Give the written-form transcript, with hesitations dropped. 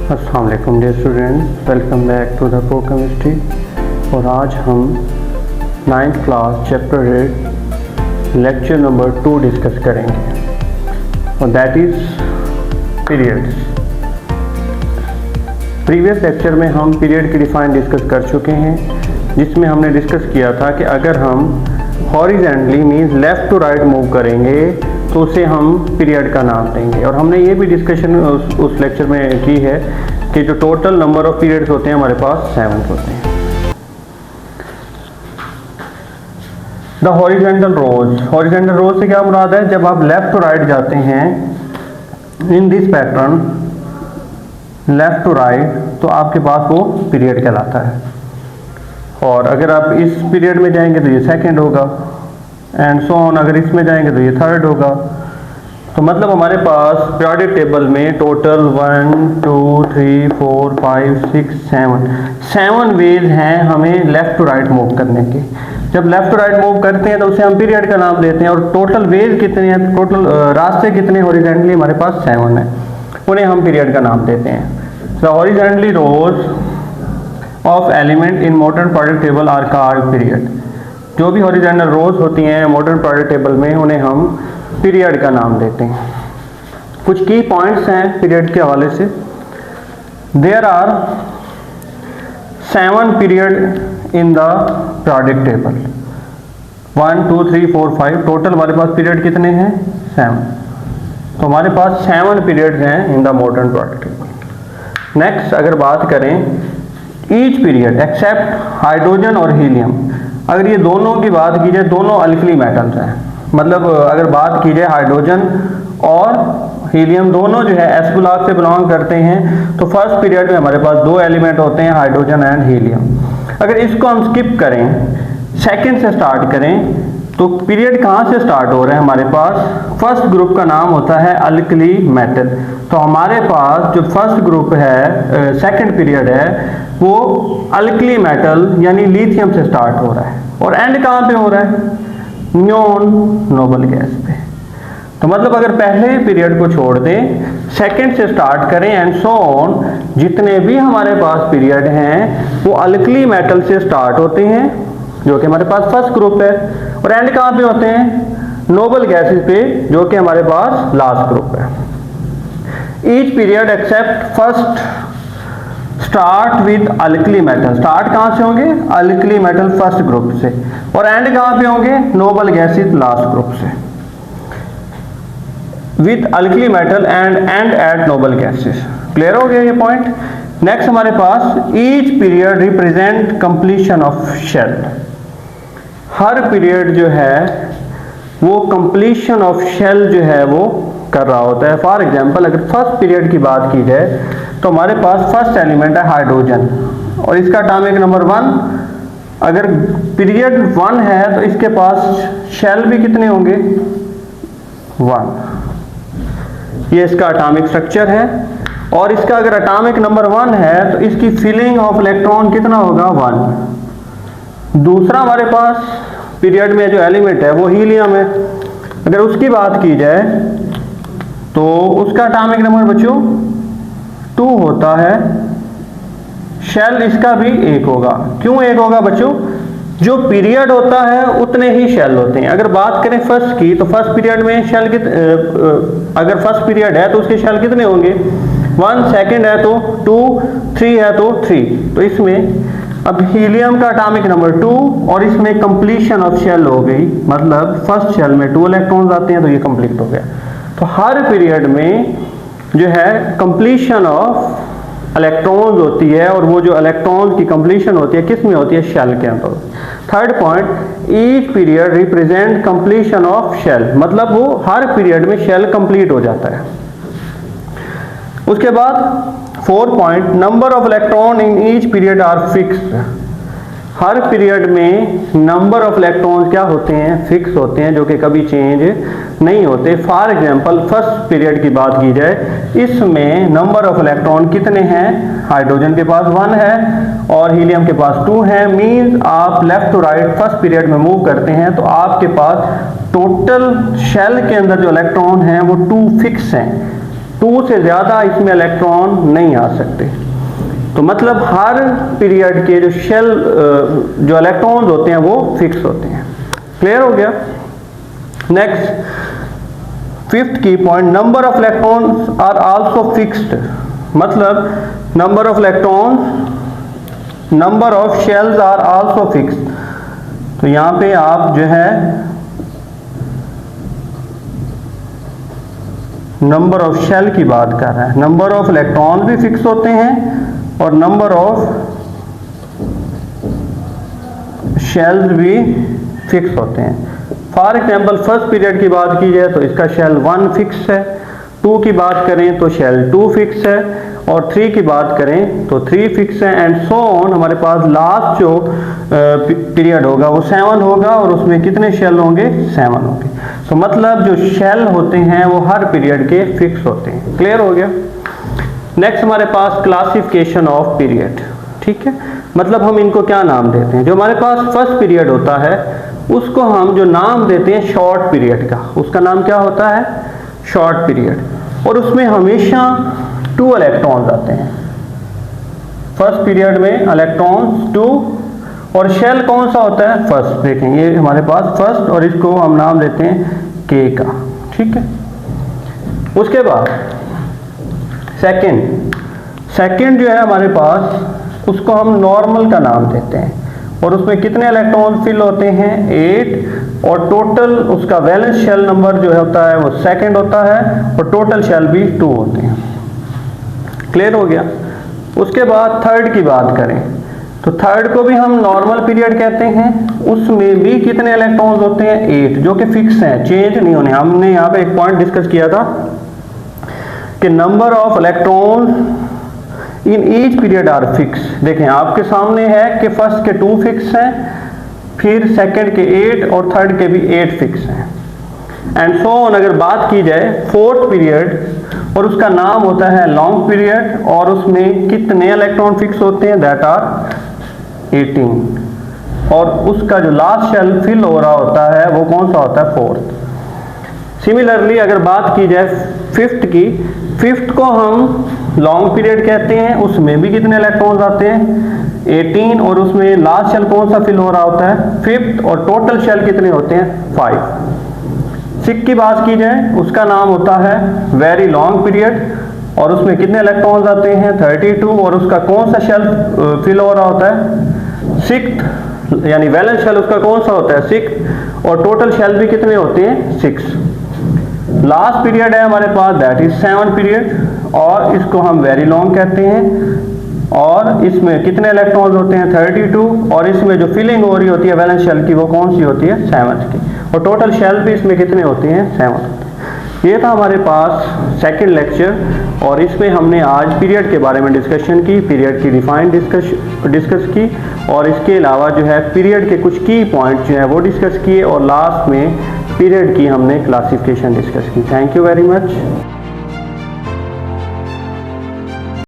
अस्सलाम वालेकुम dear students, welcome back to the को केमिस्ट्री। और आज हम 9th class chapter 8 lecture number 2 discuss करेंगे और that is periods. Previous lecture में हम पीरियड की डिफाइन डिस्कस कर चुके हैं, जिसमें हमने डिस्कस किया था कि अगर हम horizontally means left to right move करेंगे तो उसे हम पीरियड का नाम देंगे। और हमने ये भी डिस्कशन उस लेक्चर में की है कि जो टोटल नंबर ऑफ पीरियड्स होते हैं हमारे पास 7 होते हैं। द हॉरिजेंटल रोज से क्या मुराद है? जब आप लेफ्ट टू राइट जाते हैं in this pattern left to right तो आपके पास वो पीरियड कहलाता है। और अगर आप इस पीरियड में जाएंगे तो ये सेकंड होगा एंड सो ऑन। अगर इसमें जाएंगे तो ये थर्ड होगा। तो मतलब हमारे पास पीरियोडिक टेबल में टोटल 1 2 3 4 5 6 7 वेज हैं हमें लेफ़्ट टू राइट मूव करने के। जब लेफ़्ट टू राइट मूव करते हैं तो उसे हम पीरियड का नाम देते हैं। और टोटल वेज कितने हैं, टोटल रास्ते कितने हॉरिजेंटली हमारे पास 7 हैं, उन्हें हम पीरियड का नाम देते हैं। The horizontally rows of element in modern periodic table are called period. जो भी हॉरिजेंटल रोज होती हैं मॉडर्न पीरियोडिक टेबल में उन्हें हम पीरियड का नाम देते हैं। कुछ की पॉइंट्स हैं पीरियड के हवाले से। There are 7 period in the periodic table. 1 2 3 4 5 total हमारे पास पीरियड कितने हैं? 7। तो हमारे पास 7 पीरियड्स हैं in the modern periodic table. Next अगर बात करें ईच पीरियड एक्सेप्ट हाइड्रोजन और हीलियम, अगर ये दोनों की बात की जाए, दोनों अल्कली मेटल्स हैं। मतलब अगर बात की जाए हाइड्रोजन और हीलियम दोनों जो है एस ब्लॉक से बिलोंग करते हैं, तो फर्स्ट पीरियड में हमारे पास 2 एलिमेंट होते हैं, हाइड्रोजन एंड हीलियम। अगर इसको हम स्किप करें, सेकंड से स्टार्ट करें, तो पीरियड कहाँ से स्टार्ट हो रहे हैं? हमारे पास फर्स्ट ग्रुप का नाम होता है अल्कली मेटल। तो हमारे पास जो फर्स्ट ग्रुप है, सेकंड पीरियड है, वो अल्कली मेटल यानी लिथियम से स्टार्ट हो रहा है। और एंड कहाँ पे हो रहा है? नॉन नोबल गैस पे। तो मतलब अगर पहले पीरियड को छोड़ दें, सेकंड से स्टार्ट करें एंड सो ऑन, जितने भी हमारे पास पीरियड हैं वो अल्कली मेटल से स्टार्ट होते हैं, जो कि हमारे पास फर्स्ट ग्रुप है। और एंड कहाँ पे होते हैं? नोबल गैसेस पे, जो कि हमारे पास लास्ट ग्रुप है। Each period accept first start with alkali metal. Start कहाँ से होंगे? अल्कली मेटल फर्स्ट ग्रुप से। और एंड कहाँ पे होंगे? नोबल गैसेस लास्ट ग्रुप से। With alkali metal and at noble gases. Clear हो गया ये पॉइंट? नेक्स्ट हमारे पास each period represent completion of shell. हर पीरियड जो है वो कंप्लीशन ऑफ शेल जो है वो कर रहा होता है। फॉर एग्जांपल अगर फर्स्ट पीरियड की बात की जाए तो हमारे पास फर्स्ट एलिमेंट है हाइड्रोजन और इसका एटॉमिक नंबर 1। अगर पीरियड 1 है तो इसके पास शेल भी कितने होंगे? 1। ये इसका एटॉमिक स्ट्रक्चर है। और इसका अगर एटॉमिक नंबर 1 है तो इसकी फिलिंग ऑफ इलेक्ट्रॉन कितना होगा? 1। दूसरा हमारे पास पीरियड में जो एलिमेंट है वो हीलियम है। अगर उसकी बात की जाए तो उसका एटॉमिक नंबर बच्चों 2 होता है। शेल इसका भी 1 होगा। क्यों 1 होगा बच्चों? जो पीरियड होता है उतने ही शेल होते हैं। अगर बात करें फर्स्ट की तो फर्स्ट पीरियड में शेल अगर फर्स्ट पीरियड है तो उसके शेल कितने होंगे? 1। सेकंड है तो 2, 3 है तो 3। तो इसमें अब हीलियम का एटॉमिक नंबर 2 और इसमें कंप्लीशन ऑफ शेल हो गई। मतलब फर्स्ट शेल में 2 इलेक्ट्रॉन्स आते हैं तो ये कंप्लीट हो गया। तो हर पीरियड में जो है कंप्लीशन ऑफ इलेक्ट्रॉन्स होती है और वो जो इलेक्ट्रॉन्स की कंप्लीशन होती है किस में होती है? शेल के अंदर। Third point, each period represent completion of shell. मतलब वो हर पीरियड में शेल कंप्लीट हो जाता है। उसके बाद 4 point, number of electron in each period are fixed. हर पीरियड में नंबर ऑफ इलेक्ट्रॉन्स क्या होते हैं? फिक्स होते हैं, जो कि कभी चेंज नहीं होते। फॉर एग्जांपल फर्स्ट पीरियड की बात की जाए, इसमें नंबर ऑफ इलेक्ट्रॉन कितने हैं? हाइड्रोजन के पास 1 है और हीलियम के पास 2 है। मींस आप left to right first period में मूव करते हैं तो आपके पास टोटल शेल के अंदर जो इलेक्ट्रॉन हैं वो 2 फिक्स हैं। 2 से ज़्यादा इसमें इलेक्ट्रॉन नहीं आ सकते। तो मतलब हर पीरियड के जो शेल जो इलेक्ट्रॉन्स होते हैं वो फिक्स होते हैं। क्लियर हो गया। नेक्स्ट 5th की point, number of electrons are also fixed. मतलब number of electrons, number of shells are also fixed. तो यहां पे आप जो है नंबर ऑफ शेल की बात कर रहे हैं। नंबर ऑफ इलेक्ट्रॉन भी फिक्स होते हैं और नंबर ऑफ शेल्स भी फिक्स होते हैं। फॉर एग्जाम्पल फर्स्ट पीरियड की बात की जाए तो इसका शेल 1 फिक्स है, 2 की बात करें तो शेल 2 फिक्स है, और 3 की बात करें तो 3 फिक्स है, एंड सो ऑन। हमारे पास लास्ट जो पीरियड होगा वो 7 होगा और उसमें कितने शेल होंगे? 7 होंगे। तो मतलब जो शेल होते हैं वो हर पीरियड के फिक्स होते हैं। क्लियर हो गया। नेक्स्ट हमारे पास क्लासिफिकेशन ऑफ पीरियड। ठीक है, मतलब हम इनको क्या नाम देते हैं? जो हमारे पास फर्स्ट पीरियड होता है उसको हम जो नाम देते हैं शॉर्ट पीरियड का, उसका नाम क्या होता है? Short period. और उसमें हमेशा 2 इलेक्ट्रॉन्स आते हैं। फर्स्ट पीरियड में इलेक्ट्रॉन्स 2, और शेल कौन सा होता है? फर्स्ट। देखें ये हमारे पास फर्स्ट, और इसको हम नाम देते हैं के का। ठीक है। उसके बाद सेकंड जो है हमारे पास, उसको हम नॉर्मल का नाम देते हैं, और उसमें कितने इलेक्ट्रॉन फिल होते हैं? 8, और टोटल उसका वैलेंस शेल नंबर जो होता है वो सेकंड होता है, और टोटल शेल भी 2 होते हैं। क्लियर हो गया। उसके बाद थर्ड की बात करें तो थर्ड को भी हम नॉर्मल पीरियड कहते हैं। उसमें भी कितने इलेक्ट्रॉन्स होते हैं? 8, जो कि फिक्स हैं, चेंज नहीं होने। हमने यहाँ पे एक पॉइंट डिस्कस किया था कि number of electrons in each period are fix. देखें आपके सामने है कि फर्स्ट के 2 फिक्स हैं, फिर सेकंड के 8 और थर्ड के भी 8 फिक्स हैं, एंड सो ऑन। अगर बात की जाए फोर्थ पीरियड, और उसका नाम होता है लॉन्ग पीरियड, और उसमें कितने इलेक्ट्रॉन फिक्स होते हैं? दैट आर 18, और उसका जो लास्ट शेल फिल हो रहा होता है वो कौन सा होता है? फोर्थ। सिमिलरली अगर बात की जाए फिफ्थ की, फिफ्थ को हम लॉन्ग पीरियड कहते हैं। उसमें भी कितने इलेक्ट्रॉन्स आते हैं? 18, और उसमें लास्ट शेल कौन सा फिल हो रहा होता है? फिफ्थ, और टोटल शेल कितने होते हैं? 5। 6 की बात की जाए उसका नाम होता है वेरी लॉन्ग पीरियड, और उसमें कितने इलेक्ट्रॉन्स आते हैं? 32, और उसका कौन सा शेल फिल हो रहा होता है? 6th, यानी वैलेंस शेल उसका कौन सा होता है? 6, और टोटल शेल भी कितने होते हैं? 6। लास्ट पीरियड है हमारे पास, दैट इज 7 पीरियड, और इसको हम वेरी लॉन्ग कहते हैं। और इसमें कितने इलेक्ट्रॉन्स होते हैं? 32, और इसमें जो फिलिंग हो रही होती है वैलेंस शेल की वो कौन सी होती है? 7 की, और टोटल शेल भी इसमें कितने होते हैं? 7। ये था हमारे पास सेकंड लेक्चर, और इसमें हमने आज पीरियड के बारे में डिस्कशन की, पीरियड की डिफाइन डिस्कस की, और इसके अलावा जो है पीरियड के कुछ की पॉइंट जो है वो डिस्कस किए, और लास्ट में पीरियड की हमने क्लासिफिकेशन डिस्कस की। Thank you very much.